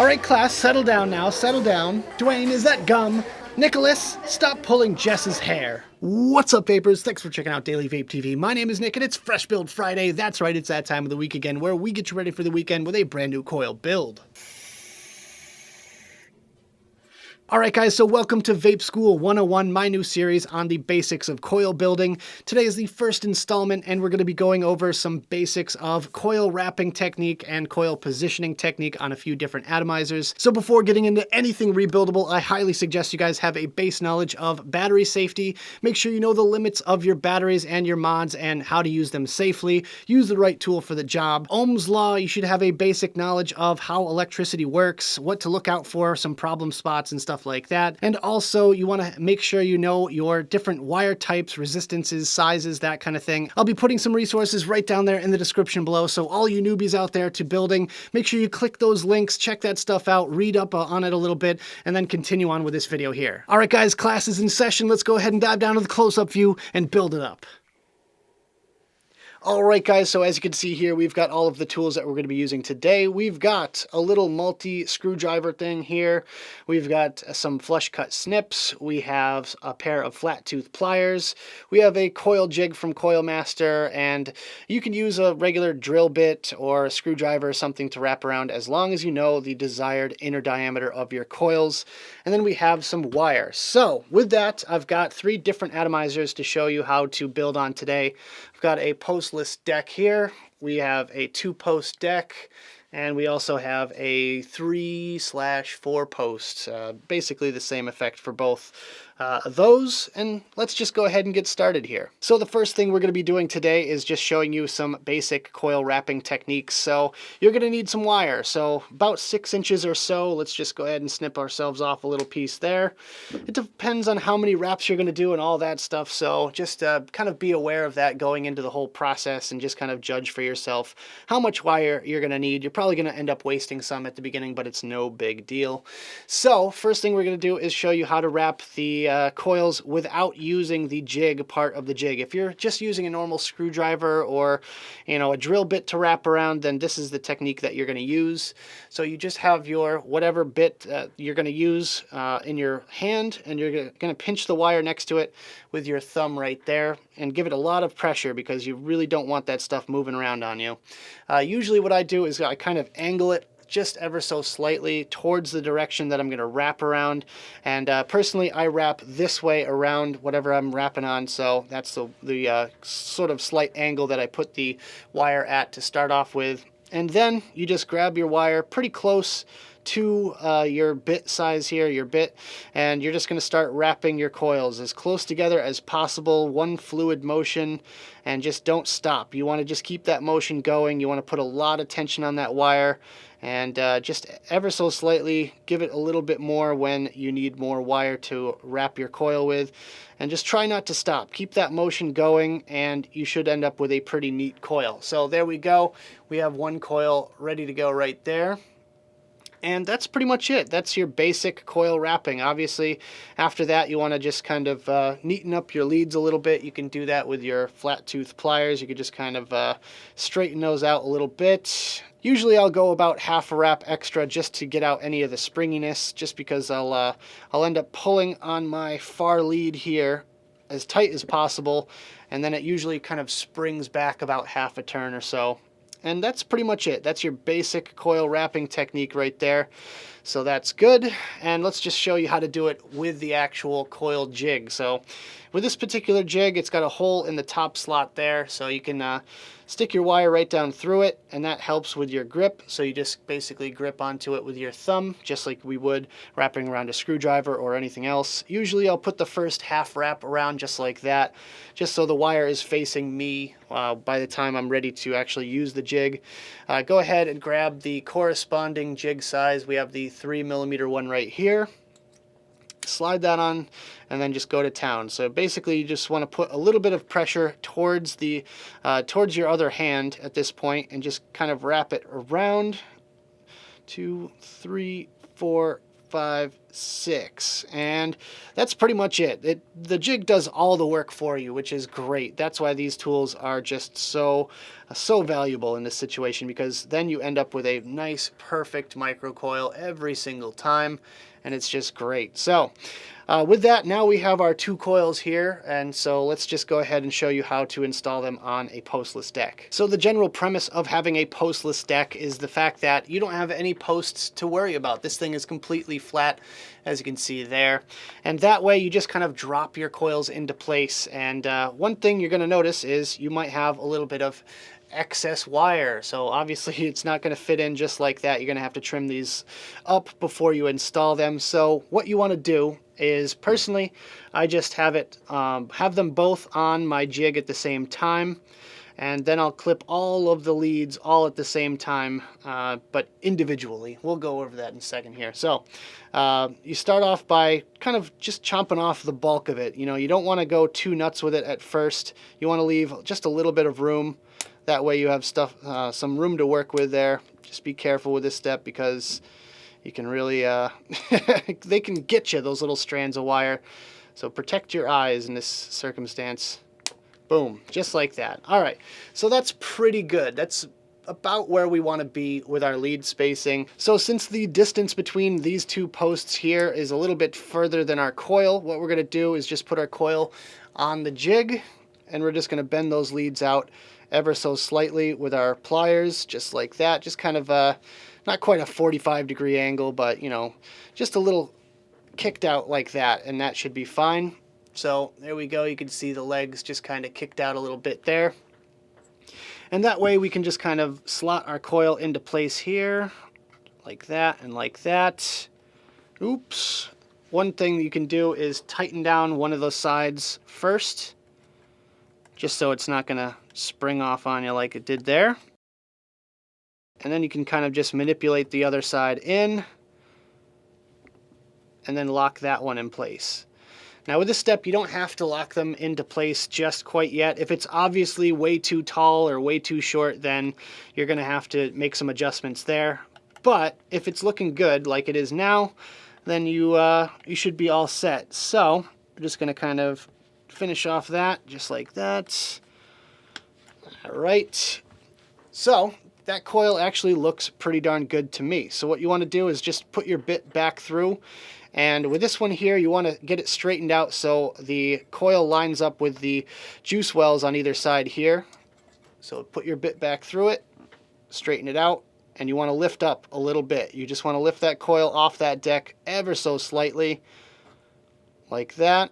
All right, class, settle down now, settle down. Dwayne, is that gum? Nicholas, stop pulling Jess's hair. What's up, vapors? Thanks for checking out Daily Vape TV. My name is Nick, and it's Fresh Build Friday. That's right, it's that time of the week again, where we get you ready for the weekend with a brand new Coil build. Alright guys, so welcome to Vape School 101, my new series on the basics of coil building. Today is the first installment, and we're going to be going over some basics of coil wrapping technique and coil positioning technique on a few different atomizers. So before getting into anything rebuildable, I highly suggest you guys have a base knowledge of battery safety. Make sure you know the limits of your batteries and your mods and how to use them safely. Use the right tool for the job. Ohm's law, you should have a basic knowledge of how electricity works, what to look out for, some problem spots and stuff like that. And also you want to make sure you know your different wire types, resistances, sizes, that kind of thing. I'll be putting some resources right down there in the description below, so all you newbies out there to building, make sure you click those links, check that stuff out, read up on it a little bit, and then continue on with this video here. All right guys, class is in session. Let's go ahead and dive down to the close-up view and build it up. Alright guys, so as you can see here, we've got all of the tools that we're going to be using today. We've got a little multi-screwdriver thing here. We've got some flush cut snips. We have a pair of flat tooth pliers. We have a coil jig from Coil Master, and you can use a regular drill bit or a screwdriver or something to wrap around as long as you know the desired inner diameter of your coils. And then we have some wire. So with that, I've got 3 different atomizers to show you how to build on today. I've got a postless deck here, we have a 2-post deck, and we also have a 3/4 post. Basically the same effect for both those, and let's just go ahead and get started here. So the first thing we're going to be doing today is just showing you some basic coil wrapping techniques. So you're going to need some wire, so about 6 inches or so. Let's just go ahead and snip ourselves off a little piece there. It depends on how many wraps you're going to do and all that stuff, so just kind of be aware of that going into the whole process and just kind of judge for yourself how much wire you're going to need. You're probably going to end up wasting some at the beginning, but it's no big deal. So first thing we're going to do is show you how to wrap the coils without using the jig part of the jig. If you're just using a normal screwdriver or a drill bit to wrap around, then this is the technique that you're going to use. So you just have your whatever bit you're going to use in your hand, and you're going to pinch the wire next to it with your thumb right there and give it a lot of pressure because you really don't want that stuff moving around on you. Usually what I do is I kind of angle it just ever so slightly towards the direction that I'm going to wrap around, and personally I wrap this way around whatever I'm wrapping on, so that's the sort of slight angle that I put the wire at to start off with. And then you just grab your wire pretty close to your bit size here, your bit, and you're just going to start wrapping your coils as close together as possible, one fluid motion, and just don't stop. You want to just keep that motion going. You want to put a lot of tension on that wire, and just ever so slightly give it a little bit more when you need more wire to wrap your coil with, and just try not to stop. Keep that motion going, and you should end up with a pretty neat coil. So there we go. We have one coil ready to go right there. And that's pretty much it. That's your basic coil wrapping. Obviously, after that, you want to just kind of neaten up your leads a little bit. You can do that with your flat tooth pliers. You could just kind of straighten those out a little bit. Usually I'll go about half a wrap extra just to get out any of the springiness, just because I'll end up pulling on my far lead here as tight as possible, and then it usually kind of springs back about half a turn or so. And that's pretty much it. That's your basic coil wrapping technique right there. So that's good. And let's just show you how to do it with the actual coil jig. So with this particular jig, it's got a hole in the top slot there, so you can stick your wire right down through it, and that helps with your grip. So you just basically grip onto it with your thumb, just like we would wrapping around a screwdriver or anything else. Usually I'll put the first half wrap around just like that, just so the wire is facing me by the time I'm ready to actually use the jig. Go ahead and grab the corresponding jig size. We have the 3mm one right here. Slide that on, and then just go to town. So basically you just want to put a little bit of pressure towards the towards your other hand at this point, and just kind of wrap it around. 2, 3, 4, 5, 6, and that's pretty much it. The jig does all the work for you, which is great. That's why these tools are just so valuable in this situation, because then you end up with a nice, perfect micro coil every single time, and it's just great. So with that, now we have our 2 coils here, and so let's just go ahead and show you how to install them on a postless deck. So the general premise of having a postless deck is the fact that you don't have any posts to worry about. This thing is completely flat, as you can see there, and that way you just kind of drop your coils into place. And one thing you're going to notice is you might have a little bit of excess wire, so obviously it's not going to fit in just like that. You're going to have to trim these up before you install them. So what you want to do is, personally, I just have them both on my jig at the same time, and then I'll clip all of the leads all at the same time, but individually. We'll go over that in a second here. So you start off by kind of just chomping off the bulk of it. You know, you don't want to go too nuts with it at first. You want to leave just a little bit of room. That way you have some room to work with there. Just be careful with this step, because you can really, they can get you, those little strands of wire. So protect your eyes in this circumstance. Boom, just like that. All right, so that's pretty good. That's about where we want to be with our lead spacing. So since the distance between these 2 posts here is a little bit further than our coil, what we're going to do is just put our coil on the jig, and we're just going to bend those leads out ever so slightly with our pliers, just like that. Just kind of not quite a 45-degree angle, but, you know, just a little kicked out like that, and that should be fine. So there we go. You can see the legs just kind of kicked out a little bit there. And that way we can just kind of slot our coil into place here, like that and like that. Oops. One thing you can do is tighten down one of those sides first, just so it's not going to spring off on you like it did there. And then you can kind of just manipulate the other side in, and then lock that one in place. Now with this step, you don't have to lock them into place just quite yet. If it's obviously way too tall or way too short, then you're going to have to make some adjustments there. But if it's looking good like it is now, then you should be all set. So we're just going to kind of finish off that just like that. All right. So that coil actually looks pretty darn good to me. So what you want to do is just put your bit back through. And with this one here, you want to get it straightened out so the coil lines up with the juice wells on either side here. So put your bit back through it, straighten it out, and you want to lift up a little bit. You just want to lift that coil off that deck ever so slightly, like that.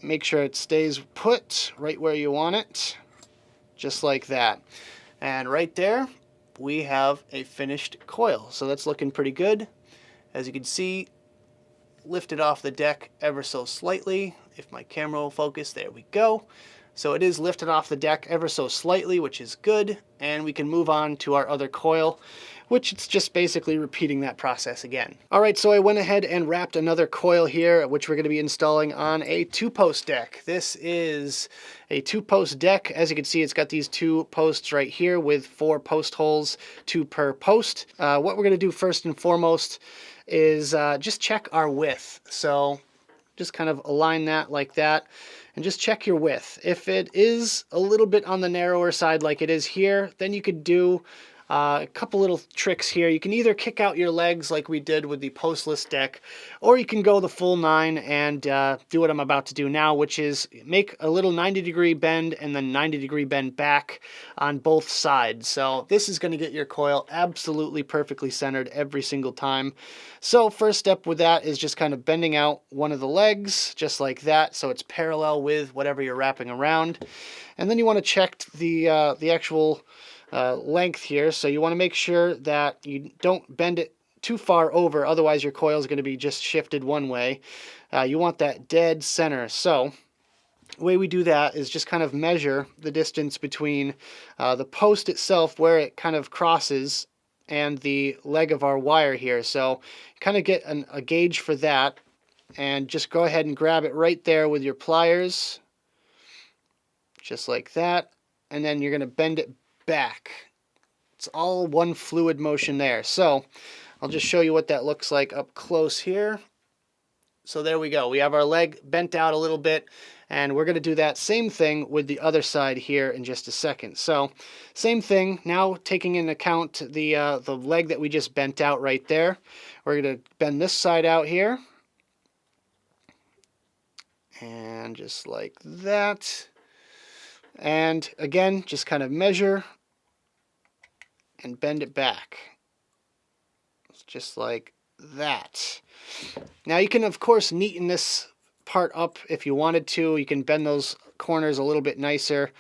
Make sure it stays put right where you want it, just like that. And right there, we have a finished coil. So that's looking pretty good. As you can see, lifted off the deck ever so slightly. If my camera will focus, there we go. So it is lifted off the deck ever so slightly, which is good. And we can move on to our other coil, which it's just basically repeating that process again. All right, so I went ahead and wrapped another coil here, which we're going to be installing on a 2-post deck. This is a 2-post deck. As you can see, it's got these 2 posts right here with 4 post holes, 2 per post. What we're going to do first and foremost is just check our width. So just kind of align that like that, and just check your width. If it is a little bit on the narrower side like it is here, then you could do a couple little tricks here. You can either kick out your legs like we did with the postless deck, or you can go the full 9 and do what I'm about to do now, which is make a little 90-degree bend and then 90-degree bend back on both sides. So this is going to get your coil absolutely perfectly centered every single time. So first step with that is just kind of bending out one of the legs just like that, so it's parallel with whatever you're wrapping around. And then you want to check the actual length here. So you want to make sure that you don't bend it too far over, otherwise your coil is going to be just shifted one way. You want that dead center. So the way we do that is just kind of measure the distance between the post itself, where it kind of crosses, and the leg of our wire here. So kind of get a gauge for that, and just go ahead and grab it right there with your pliers, just like that, and then you're going to bend it back. It's all one fluid motion there. So I'll just show you what that looks like up close here. So there we go. We have our leg bent out a little bit, and we're going to do that same thing with the other side here in just a second. So same thing, now taking into account the leg that we just bent out right there. We're going to bend this side out here. And just like that. And again, just kind of measure and bend it back. Just like that. Now you can, of course, neaten this part up if you wanted to. You can bend those corners a little bit nicer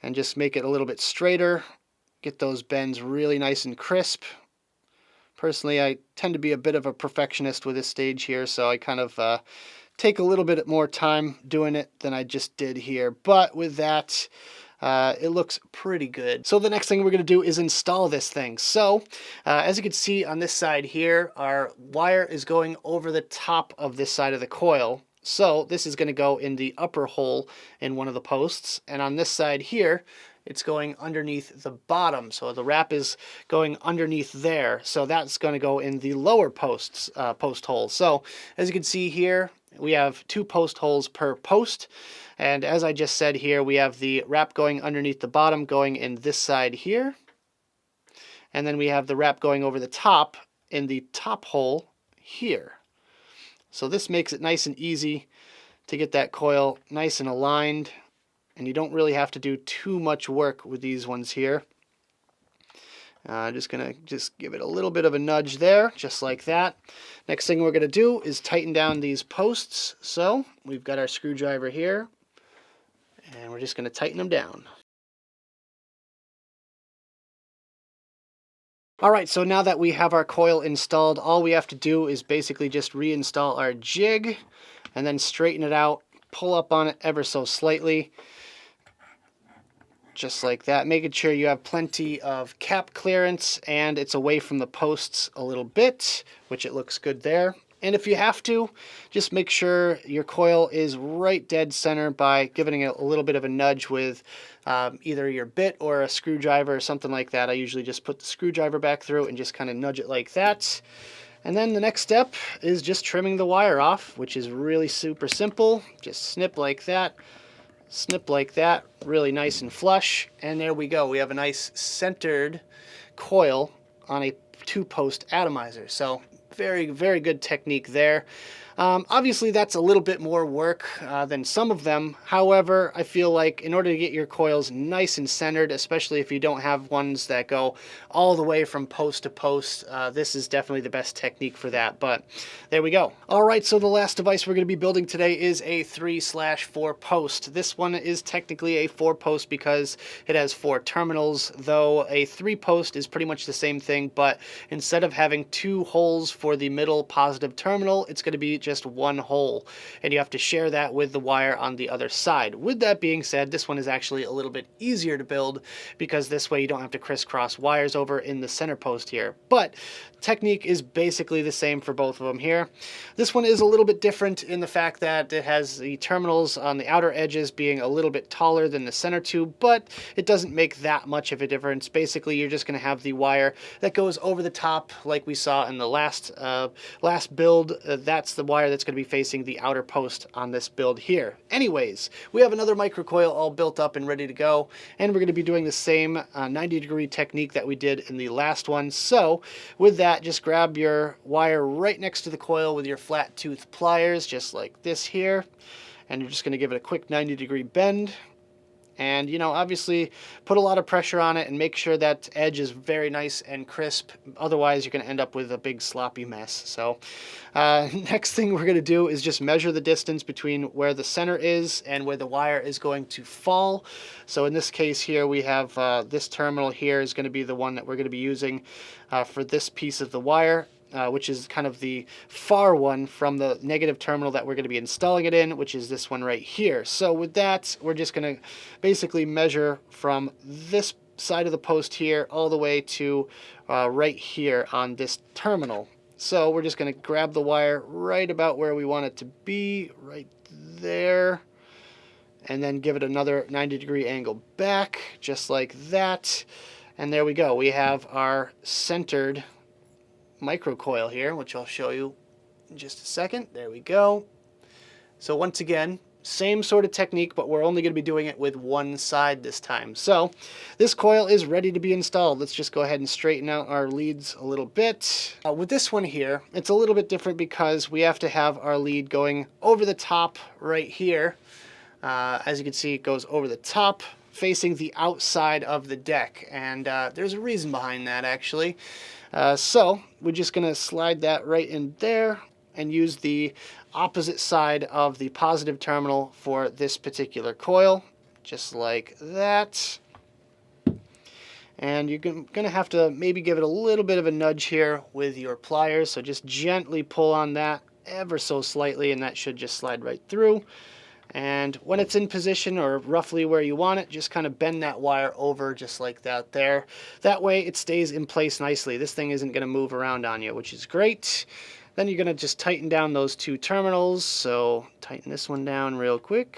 and just make it a little bit straighter. Get those bends really nice and crisp. Personally, I tend to be a bit of a perfectionist with this stage here, so I kind of take a little bit more time doing it than I just did here. But with that, it looks pretty good. So the next thing we're going to do is install this thing. So as you can see on this side here, our wire is going over the top of this side of the coil. So this is going to go in the upper hole in one of the posts. And on this side here, it's going underneath the bottom. So the wrap is going underneath there. So that's going to go in the lower post hole. So as you can see here, we have 2 post holes per post. And as I just said here, we have the wrap going underneath the bottom going in this side here. And then we have the wrap going over the top in the top hole here. So this makes it nice and easy to get that coil nice and aligned. And you don't really have to do too much work with these ones here. Just going to give it a little bit of a nudge there, just like that. Next thing we're going to do is tighten down these posts. So we've got our screwdriver here, and we're just going to tighten them down. All right, so now that we have our coil installed, all we have to do is basically just reinstall our jig and then straighten it out, pull up on it ever so slightly. Just like that, making sure you have plenty of cap clearance and it's away from the posts a little bit, which it looks good there. And if you have to, just make sure your coil is right dead center by giving it a little bit of a nudge with either your bit or a screwdriver or something like that. I usually just put the screwdriver back through and just kind of nudge it like that. And then the next step is just trimming the wire off, which is really super simple. Just snip like that. Snip like that, really nice and flush, and there we go. We have a nice centered coil on a 2-post atomizer. So very, very good technique there. Obviously, that's a little bit more work than some of them. However, I feel like in order to get your coils nice and centered, especially if you don't have ones that go all the way from post to post, this is definitely the best technique for that. But there we go. All right, so the last device we're going to be building today is a 3/4 post. This one is technically a 4-post because it has 4 terminals, though a 3-post is pretty much the same thing, but instead of having 2 holes for the middle positive terminal, it's going to be just 1 hole, and you have to share that with the wire on the other side. With that being said, this one is actually a little bit easier to build because this way you don't have to crisscross wires over in the center post here. But technique is basically the same for both of them here. This one is a little bit different in the fact that it has the terminals on the outer edges being a little bit taller than the center tube, but it doesn't make that much of a difference. Basically, you're just going to have the wire that goes over the top like we saw in the last build. That's the wire that's going to be facing the outer post on this build here. Anyways, we have another microcoil all built up and ready to go, and we're going to be doing the same 90-degree technique that we did in the last one. So with that, just grab your wire right next to the coil with your flat tooth pliers, just like this here, and you're just going to give it a quick 90-degree bend. And, you know, obviously put a lot of pressure on it and make sure that edge is very nice and crisp. Otherwise, you're going to end up with a big sloppy mess. So next thing we're going to do is just measure the distance between where the center is and where the wire is going to fall. So in this case here, we have this terminal here is going to be the one that we're going to be using for this piece of the wire. Which is kind of the far one from the negative terminal that we're going to be installing it in, which is this one right here. So with that, we're just going to basically measure from this side of the post here all the way to right here on this terminal. So we're just going to grab the wire right about where we want it to be, right there, and then give it another 90-degree angle back, just like that. And there we go. We have our centered micro coil here, which I'll show you in just a second. There we go. So once again, same sort of technique, but we're only going to be doing it with one side this time. So this coil is ready to be installed. Let's just go ahead and straighten out our leads a little bit. With this one here, it's a little bit different because we have to have our lead going over the top right here. As you can see, it goes over the top, facing the outside of the deck. And there's a reason behind that, actually. So we're just going to slide that right in there and use the opposite side of the positive terminal for this particular coil, just like that. And you're going to have to maybe give it a little bit of a nudge here with your pliers, so just gently pull on that ever so slightly, and that should just slide right through. And when it's in position, or roughly where you want it, just kind of bend that wire over just like that there. That way it stays in place nicely. This thing isn't going to move around on you, which is great. Then you're going to just tighten down those two terminals. So tighten this one down real quick.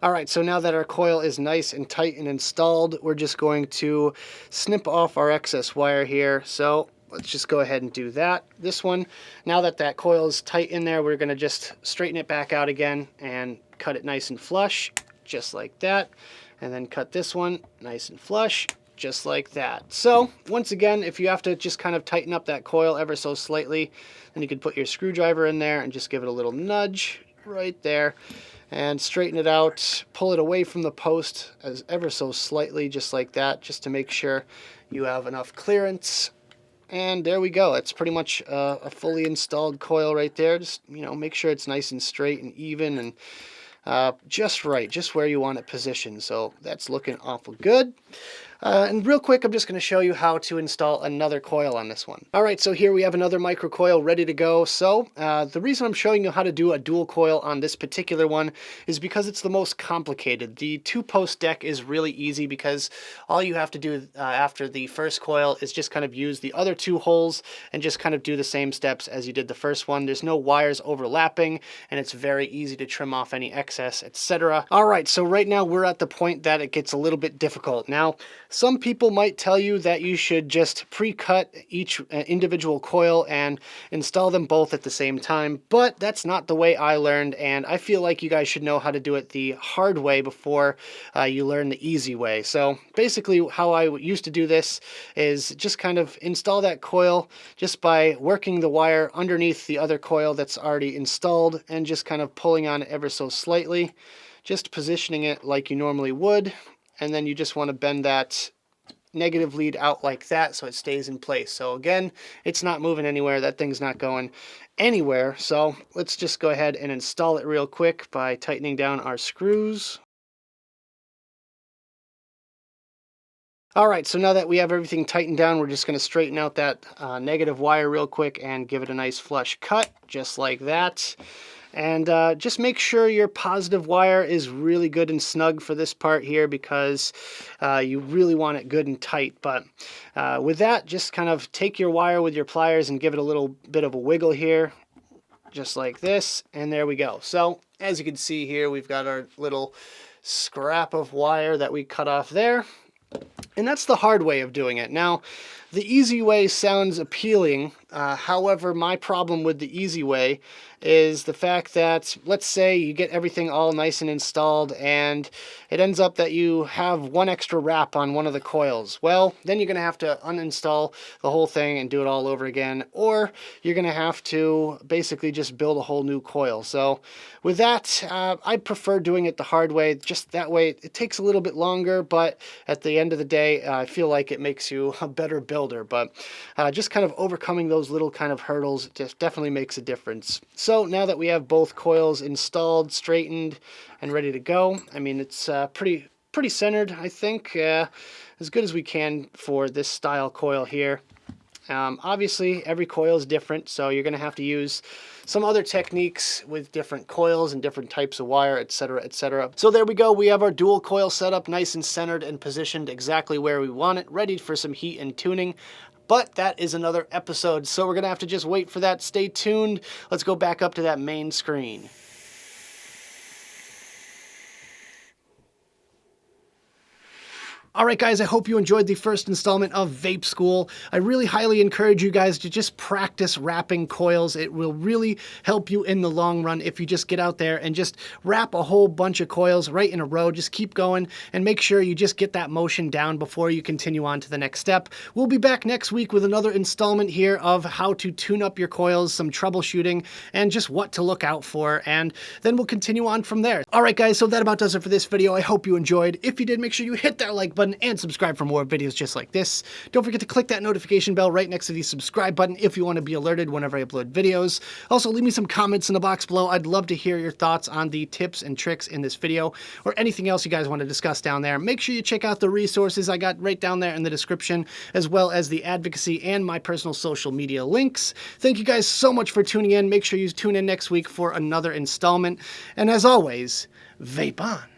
All right, so now that our coil is nice and tight and installed, we're just going to snip off our excess wire here. So let's just go ahead and do that. This one, now that that coil is tight in there, we're going to just straighten it back out again and cut it nice and flush, just like that. And then cut this one nice and flush, just like that. So once again, if you have to just kind of tighten up that coil ever so slightly, then you can put your screwdriver in there and just give it a little nudge right there and straighten it out. Pull it away from the post as ever so slightly, just like that, just to make sure you have enough clearance. And there we go. It's pretty much a fully installed coil right there. Just, you know, make sure it's nice and straight and even and just right, just where you want it positioned. So that's looking awful good. And real quick, I'm just going to show you how to install another coil on this one. All right, so here we have another micro coil ready to go. So the reason I'm showing you how to do a dual coil on this particular one is because it's the most complicated. The two-post deck is really easy because all you have to do after the first coil is just kind of use the other two holes and just kind of do the same steps as you did the first one. There's no wires overlapping, and it's very easy to trim off any excess, etc. All right, so right now we're at the point that it gets a little bit difficult. Now, some people might tell you that you should just pre-cut each individual coil and install them both at the same time, but that's not the way I learned, and I feel like you guys should know how to do it the hard way before you learn the easy way. So basically how I used to do this is just kind of install that coil just by working the wire underneath the other coil that's already installed and just kind of pulling on it ever so slightly, just positioning it like you normally would. And then you just want to bend that negative lead out like that so it stays in place. So again, it's not moving anywhere. That thing's not going anywhere. So let's just go ahead and install it real quick by tightening down our screws. All right, so now that we have everything tightened down, we're just going to straighten out that negative wire real quick and give it a nice flush cut, just like that. And just make sure your positive wire is really good and snug for this part here because you really want it good and tight. But with that, just kind of take your wire with your pliers and give it a little bit of a wiggle here, just like this. And there we go. So as you can see here, we've got our little scrap of wire that we cut off there. And that's the hard way of doing it. Now, the easy way sounds appealing. However, my problem with the easy way is the fact that, let's say you get everything all nice and installed and it ends up that you have one extra wrap on one of the coils. Well, then you're going to have to uninstall the whole thing and do it all over again, or you're going to have to basically just build a whole new coil. So with that, I prefer doing it the hard way. Just that way, it takes a little bit longer, but at the end of the day, I feel like it makes you a better builder. But just kind of overcoming those little kind of hurdles just definitely makes a difference. So now that we have both coils installed, straightened, and ready to go, I mean, it's pretty centered, I think, as good as we can for this style coil here. Obviously, every coil is different, so you're going to have to use some other techniques with different coils and different types of wire, etc., etc. So there we go. We have our dual coil setup nice and centered and positioned exactly where we want it, ready for some heat and tuning. But that is another episode, so we're going to have to just wait for that. Stay tuned. Let's go back up to that main screen. All right, guys, I hope you enjoyed the first installment of Vape School. I really highly encourage you guys to just practice wrapping coils. It will really help you in the long run if you just get out there and just wrap a whole bunch of coils right in a row. Just keep going and make sure you just get that motion down before you continue on to the next step. We'll be back next week with another installment here of how to tune up your coils, some troubleshooting, and just what to look out for, and then we'll continue on from there. All right, guys, so that about does it for this video. I hope you enjoyed. If you did, make sure you hit that like button and subscribe for more videos just like this. Don't forget to click that notification bell right next to the subscribe button if you want to be alerted whenever I upload videos. Also, leave me some comments in the box below. I'd love to hear your thoughts on the tips and tricks in this video or anything else you guys want to discuss down there. Make sure you check out the resources I got right down there in the description, as well as the advocacy and my personal social media links. Thank you guys so much for tuning in. Make sure you tune in next week for another installment. And as always, vape on.